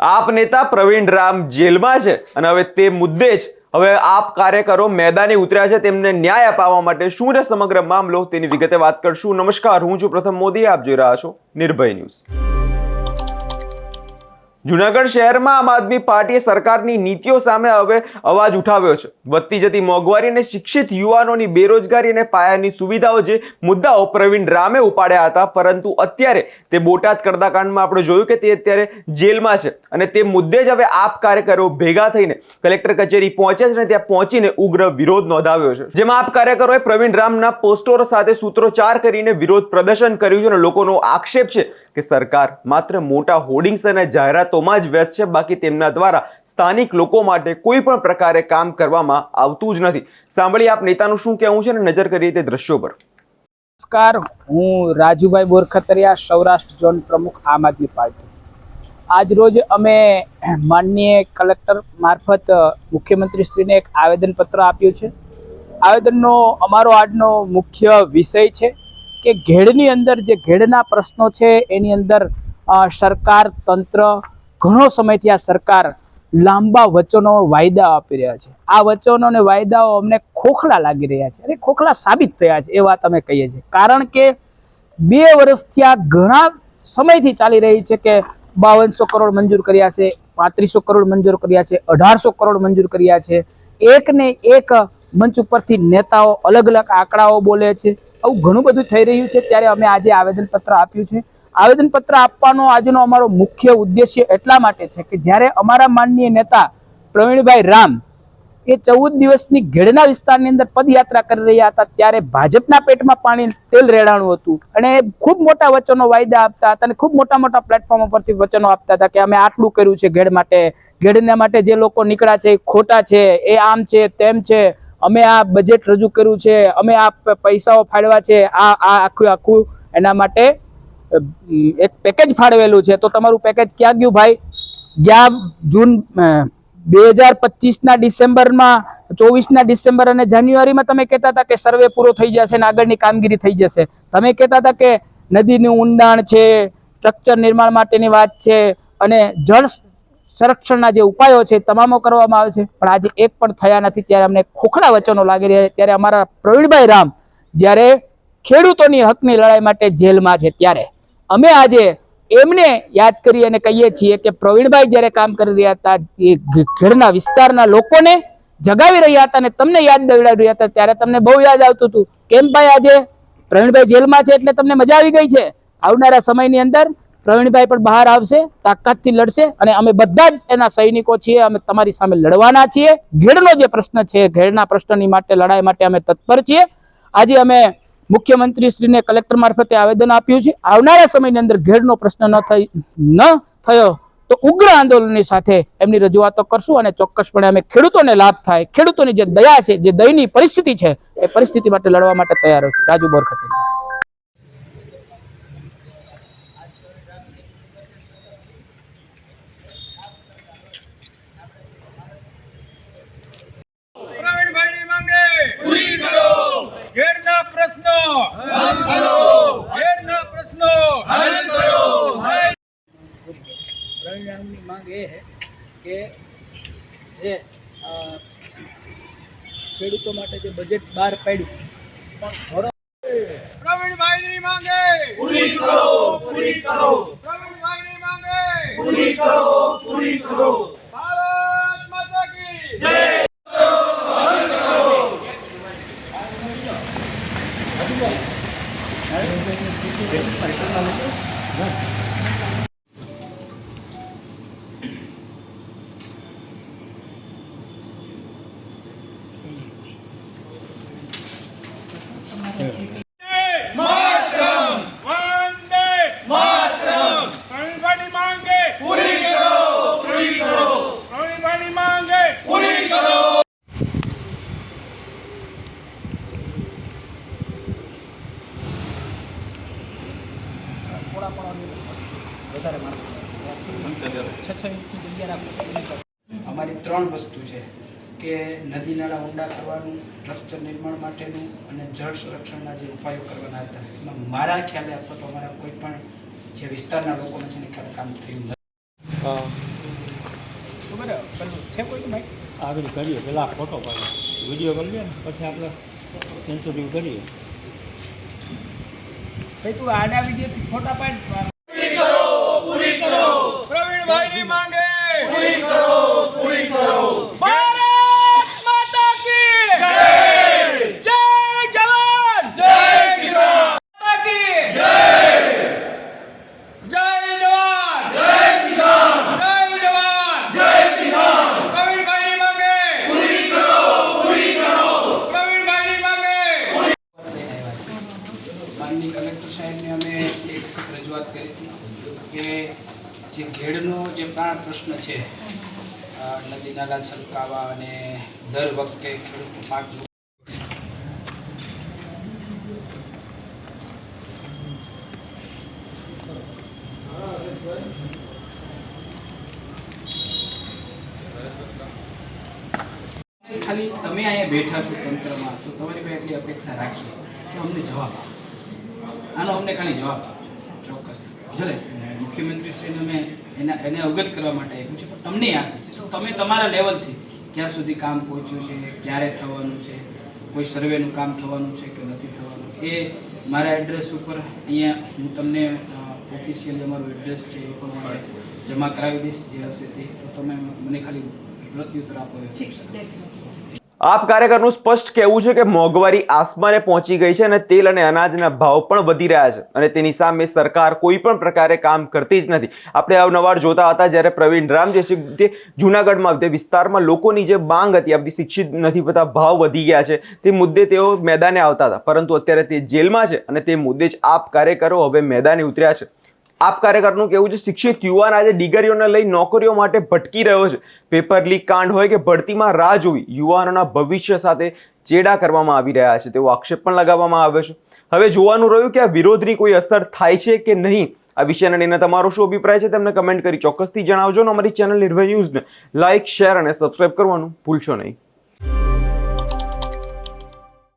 આપ નેતા પ્રવીણ રામ જેલમાં છે અને હવે તે મુદ્દે જ હવે આપ કાર્યકરો મેદાને ઉતર્યા છે તેમને ન્યાય અપાવવા માટે શું છે સમગ્ર મામલો તેની વિગતે વાત કરશું। નમસ્કાર, હું છું પ્રથમ મોદી, આપ જોઈ રહ્યા છો નિર્ભય ન્યૂઝ। જૂનાગઢ શહેરમાં આમ આદમી પાર્ટીએ સરકારની નીતિઓ સામે હવે અવાજ ઉઠાવ્યો છે। વધતી જતી મોંઘવારી અને શિક્ષિત યુવાનોની બેરોજગારી અને પાયાની સુવિધાઓ જે મુદ્દાઓ પ્રવીણ રામે ઉપાડ્યા હતા, પરંતુ અત્યારે તે બોટાદ કરદાકાંડમાં આપણે જોયું કે તે અત્યારે જેલમાં છે અને તે મુદ્દે જ હવે આપ કાર્યકરો ભેગા થઈને કલેક્ટર કચેરી પહોંચ્યા છે અને ત્યાં પહોંચીને ઉગ્ર વિરોધ નોંધાવ્યો છે, જેમાં આપ કાર્યકરોએ પ્રવીણ રામના પોસ્ટરો સાથે સૂત્રોચ્ચાર કરીને વિરોધ પ્રદર્શન કર્યું છે અને લોકોનો આક્ષેપ છે કે સરકાર માત્ર મોટા હોર્ડિંગ્સ અને જાહેરાતોમાં જ વ્યસ્ત છે, બાકી તેમના દ્વારા સ્થાનિક લોકો માટે કોઈ પણ પ્રકારે કામ કરવામાં આવતું જ નથી। સાંભળીએ આપ નેતાનું શું કહેવું છે અને નજર કરીએ તે દ્રશ્યો પર। નમસ્કાર, હું રાજુભાઈ બોરખતરિયા, સૌરાષ્ટ્ર ઝોન પ્રમુખ આમ આદમી પાર્ટી। આજ રોજ અમે માનનીય કલેક્ટર મારફત મુખ્યમંત્રીશ્રીને એક આવેદનપત્ર આપ્યું છે। આવેદનનો અમારો આજનો મુખ્ય વિષય છે કે ઘેડની અંદર જે ઘેડના પ્રશ્નો છે એની અંદર સરકાર તંત્ર ઘણો સમયથી આ સરકાર લાંબા વચનો વાયદા આપી રહ્યા છે। આ વચનો અને વાયદાઓ અમને ખોખલા લાગી રહ્યા છે અને ખોખલા સાબિત થયા છે એ વાત અમે કહીએ છીએ, કારણ કે 2 વર્ષથી આ ઘણા સમયથી ચાલી રહી છે કે 5200 કરોડ મંજૂર કર્યા છે, 3500 કરોડ મંજૂર કર્યા છે, 1800 કરોડ મંજૂર કર્યા છે। એક ને એક મંચ ઉપરથી નેતાઓ અલગ અલગ આંકડાઓ બોલે છે, આવું ઘણું બધું થઈ રહ્યું છે। ત્યારે અમે આજે આવેદનપત્ર આપ્યું છે। આવેદનપત્ર આપવાનો આજનો અમારો મુખ્ય ઉદ્દેશ્ય એટલા માટે છે કે જ્યારે અમારા માનનીય નેતા પ્રવીણભાઈ રામ એ 14 દિવસની ઘેડના વિસ્તારની અંદર પદયાત્રા કરી રહ્યા હતા, ત્યારે ભાજપના પેટમાં પાણી તેલ રેડાણું હતું અને ખૂબ મોટા વચનો વાયદા આપતા હતા અને ખૂબ મોટા મોટા પ્લેટફોર્મ પરથી વચનો આપતા હતા કે અમે આટલું કર્યું છે ઘેડ માટે, ઘેડના માટે જે લોકો નીકળ્યા છે ખોટા છે, એ આમ છે તેમ છે, અમે આ બજેટ રજૂ કર્યું છે, અમે આ પૈસાઓ ફાળવ્યા છે, આ આખું એના માટે એક પેકેજ ફાળવેલું છે। તો તમારું પેકેજ ક્યાં ગયું ભાઈ? ગયા જૂન 2025ના ડિસેમ્બરમાં, 24ના ડિસેમ્બર અને જાન્યુઆરીમાં તમે કહેતા હતા કે સર્વે પૂરો થઈ જશે અને આગળની કામગીરી થઈ જશે। તમે કહેતા હતા કે નદીનું ઊંડાણ છે, સ્ટ્રક્ચર નિર્માણ માટેની વાત છે અને જળ સંરક્ષણના જે ઉપાયો છે તમામો કરવામાં આવે છે, પણ આજે એક પણ થયા નથી। ત્યારે અમને ખોખલા વચનો લાગી રહ્યા છે। ત્યારે અમારા પ્રવીણભાઈ રામ જ્યારે ખેડૂતોની હકની લડાઈ માટે જેલમાં છે, ત્યારે અમે આજે એમને યાદ કરી અને કહીએ છીએ કે પ્રવીણભાઈ જ્યારે કામ કરી રહ્યા હતા, એ ઘેડના વિસ્તારના લોકોને જગાવી રહ્યા હતા અને તમને યાદ દેવડાવી રહ્યા હતા, ત્યારે તમને બહુ યાદ આવતું હતું। કેમ ભાઈ, આજે પ્રવીણભાઈ જેલમાં છે એટલે તમને મજા આવી ગઈ છે? આવનારા સમયની અંદર પ્રવીણભાઈ પણ બહાર આવશે, તાકાતથી લડશે અને અમે બધા જ એના સૈનિકો છીએ, અમે તમારી સામે લડવાના છીએ। ઘેડનો જે પ્રશ્ન છે, ઘેડના પ્રશ્નની માટે લડાઈ માટે અમે તત્પર છીએ। આજે અમે મુખ્યમંત્રીશ્રીને કલેક્ટર મારફતે આવેદન આપ્યું છે। આવનારા સમયની અંદર ઘેડનો પ્રશ્ન ન થયો તો ઉગ્ર આંદોલનની સાથે એમની રજૂઆતો કરશું અને ચોક્કસપણે અમે ખેડૂતોને લાભ થાય, ખેડૂતોની જે દયા છે, જે દયની પરિસ્થિતિ છે, એ પરિસ્થિતિ માટે લડવા માટે તૈયાર છું। રાજુ બોરખતરિયા। પ્રવીણભાઈની માંગે પૂરી કરો, ઘેડના પ્રશ્નો હલ કરો, ઘેડના પ્રશ્નો હલ કરો। પ્રવીણભાઈની માંગ એ છે કે જે ખેડૂતો માટે જે બજેટ બહાર પાડ્યું, પ્રવીણભાઈની માંગે પૂરી કરો, પૂરી કરો, પ્રવીણભાઈની માંગે પૂરી કરો, પૂરી કરો। ભારત માતા કી જય। માતરમ, વંદે માતરમ। પ્રવીણભાઈની માંગે પૂરી કરો, પૂરી કરો, પ્રવીણભાઈની માંગે પૂરી કરો। અમારી 3 વસ્તુ છે કે નદી નાળા ઊંડા કરવાનું, સ્ટ્રક્ચર નિર્માણ માટેનું અને જળ સંરક્ષણના જે ઉપાયો કરવાના હતા, એમાં મારા ખ્યાલે અથવા તો અમારા કોઈ પણ જે વિસ્તારના લોકોને છે ને ખ્યાલે કામ થયું નથી। ખબર પેલું છે કોઈ ભાઈ આગળ કરીએ પહેલાં ફોટો પાડીએ વિડીયો કરીએ ને પછી આપણે સેન્સોરિંગ કરીએ ભાઈ તું આડા વિડીયોથી ફોટા પાડ પ્રવીણભાઈની માંગે પૂરી કરો, પૂરી કરો. ભારત માતા કી જય. જય જવાન જય કિસાન. માતા કી જય. જય જવાન જય કિસાન. જય જવાન જય કિસાન. પ્રવીણભાઈની માંગે પૂરી કરો, પૂરી કરો. પ્રવીણભાઈની માંગે લઈને આવ્યા છે. માનનીય કલેક્ટર સાહેબને અમે એક રજૂઆત કરી હતી કે જે ઘેડનો જે પ્રાણ પ્રશ્ન છે નદી નાલા છલકાવા અને દર વખતે ખેડૂતનો પાક ખાલી તમે અહીંયા બેઠા છો તંત્રમાં તો તમારી પાસે એટલી અપેક્ષા રાખીએ કે અમને જવાબ આપો આનો અમને ખાલી જવાબ આપજો ચોક્કસ ભલે મુખ્યમંત્રીશ્રીને અમે એને અવગત કરવા માટે આપ્યું છે પણ તમને આપી છે તો તમે તમારા લેવલથી ક્યાં સુધી કામ પહોંચ્યું છે ક્યારે થવાનું છે કોઈ સર્વેનું કામ થવાનું છે કે નથી થવાનું એ મારા એડ્રેસ ઉપર અહીંયા હું તમને ઓફિશિયલી અમારું એડ્રેસ છે એ પણ મારે જમા કરાવી દઈશ જે હશે તે તો તમે મને ખાલી પ્રત્યુત્તર આપો એ આપ કાર્યકરનું સ્પષ્ટ કહેવું છે કે મોંઘવારી આસમાને પહોંચી ગઈ છે અને તેલ અને અનાજના ભાવ પણ વધી રહ્યા છે અને તેની સામે સરકાર કોઈ પણ પ્રકારે કામ કરતી જ નથી. આપણે અવનવાર જોતા હતા જ્યારે પ્રવીણ રામ જે છે તે જૂનાગઢમાં તે વિસ્તારમાં લોકોની જે માંગ હતી આપણી શિક્ષિત નથી થતા ભાવ વધી ગયા છે તે મુદ્દે તેઓ મેદાને આવતા હતા પરંતુ અત્યારે તે જેલમાં છે અને તે મુદ્દે જ આપ કાર્યકરો હવે મેદાને ઉતર્યા છે. આપ કાર્યકરનું કહેવું છે શિક્ષિત યુવાન આજે ડિગ્રીઓને લઈ નોકરીઓ માટે ભટકી રહ્યો છે. પેપર લીક કાંડ હોય કે ભરતીમાં રાહ જોવી યુવાનોના ભવિષ્ય સાથે ચેડા કરવામાં આવી રહ્યા છે તેવો આક્ષેપ પણ લગાવવામાં આવ્યો છે. હવે જોવાનું રહ્યું કે આ વિરોધની કોઈ અસર થાય છે કે નહીં. આ વિષયને લઈને તમારો શું અભિપ્રાય છે તેમને કમેન્ટ કરી ચોક્કસથી જણાવજો અને અમારી ચેનલ નિર્ભય ન્યૂઝને લાઇક શેર અને સબસ્ક્રાઇબ કરવાનું ભૂલશો નહીં.